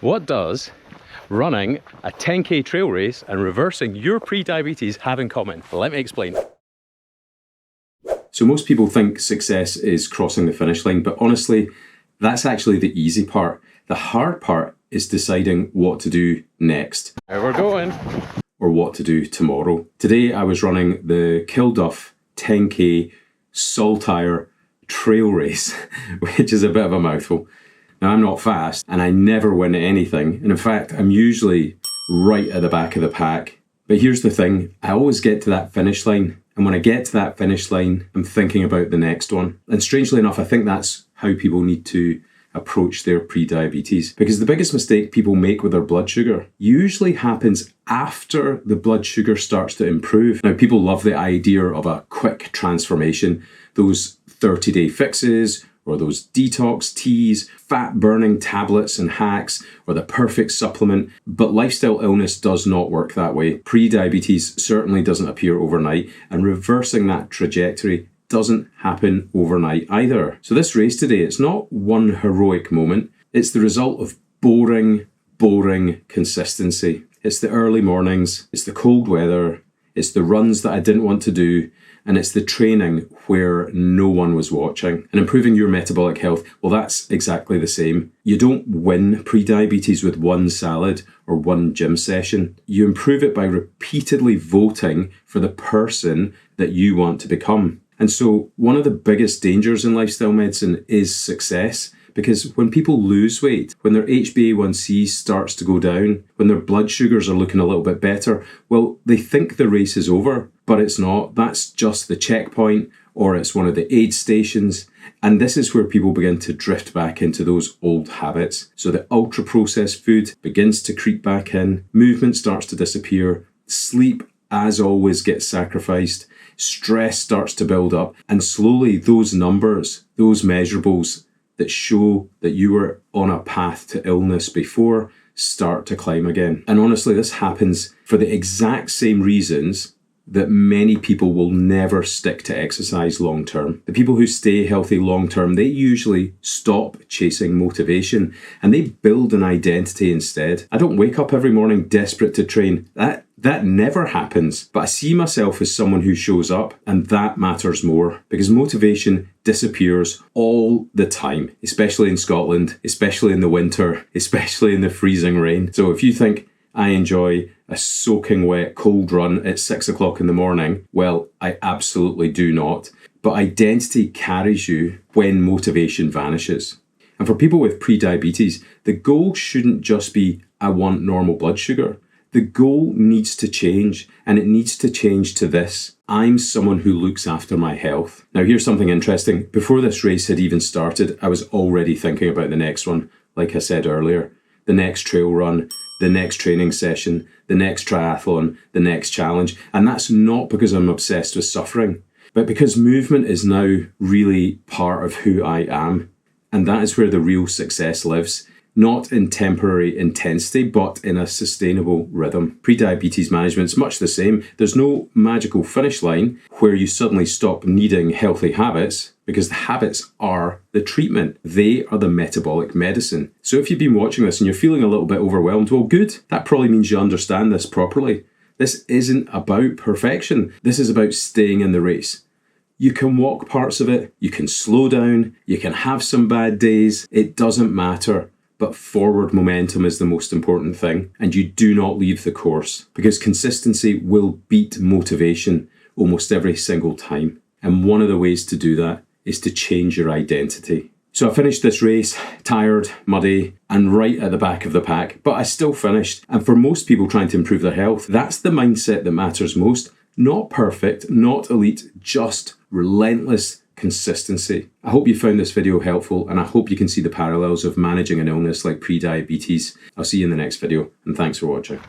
What does running a 10k trail race and reversing your pre-diabetes have in common? Let me explain. So most people think success is crossing the finish line, but honestly, that's actually the easy part. The hard part is deciding what to do next. There we're going. Or what to do tomorrow. Today I was running the Kilduff 10k Saltire trail race, which is a bit of a mouthful. Now, I'm not fast and I never win anything. And in fact, I'm usually right at the back of the pack. But here's the thing, I always get to that finish line. And when I get to that finish line, I'm thinking about the next one. And strangely enough, I think that's how people need to approach their pre-diabetes. Because the biggest mistake people make with their blood sugar usually happens after the blood sugar starts to improve. Now, people love the idea of a quick transformation, those 30-day fixes, or those detox teas, fat-burning tablets and hacks, or the perfect supplement. But lifestyle illness does not work that way. Pre-diabetes certainly doesn't appear overnight, and reversing that trajectory doesn't happen overnight either. So this race today, it's not one heroic moment. It's the result of boring consistency. It's the early mornings, it's the cold weather, it's the runs that I didn't want to do, and it's the training where no one was watching. And improving your metabolic health, well, that's exactly the same. You don't win pre-diabetes with one salad or one gym session. You improve it by repeatedly voting for the person that you want to become. And so one of the biggest dangers in lifestyle medicine is success. Because when people lose weight, when their HbA1c starts to go down, when their blood sugars are looking a little bit better, well, they think the race is over, but it's not. That's just the checkpoint, or it's one of the aid stations. And this is where people begin to drift back into those old habits. So the ultra-processed food begins to creep back in, movement starts to disappear, sleep, as always, gets sacrificed, stress starts to build up, and slowly those numbers, those measurables, that show that you were on a path to illness before start to climb again. And honestly, this happens for the exact same reasons that many people will never stick to exercise long term. The people who stay healthy long term, they usually stop chasing motivation and they build an identity instead. I don't wake up every morning desperate to train. That never happens. But I see myself as someone who shows up, and that matters more because motivation disappears all the time, especially in Scotland, especially in the winter, especially in the freezing rain. So if you think I enjoy a soaking wet cold run at 6 o'clock in the morning, well, I absolutely do not. But identity carries you when motivation vanishes. And for people with pre-diabetes, the goal shouldn't just be, I want normal blood sugar. The goal needs to change, and it needs to change to this. I'm someone who looks after my health. Now, here's something interesting. Before this race had even started, I was already thinking about the next one. Like I said earlier, the next trail run, the next training session, the next triathlon, the next challenge. And that's not because I'm obsessed with suffering, but because movement is now really part of who I am. And that is where the real success lives. Not in temporary intensity, but in a sustainable rhythm. Pre-diabetes management's much the same. There's no magical finish line where you suddenly stop needing healthy habits, because the habits are the treatment. They are the metabolic medicine. So if you've been watching this and you're feeling a little bit overwhelmed, well, good. That probably means you understand this properly. This isn't about perfection. This is about staying in the race. You can walk parts of it. You can slow down. You can have some bad days. It doesn't matter. But forward momentum is the most important thing, and you do not leave the course because consistency will beat motivation almost every single time. And one of the ways to do that is to change your identity. So I finished this race tired, muddy, and right at the back of the pack, but I still finished. And for most people trying to improve their health, that's the mindset that matters most. Not perfect, not elite, just relentless consistency. I hope you found this video helpful, and I hope you can see the parallels of managing an illness like pre-diabetes. I'll see you in the next video, and thanks for watching.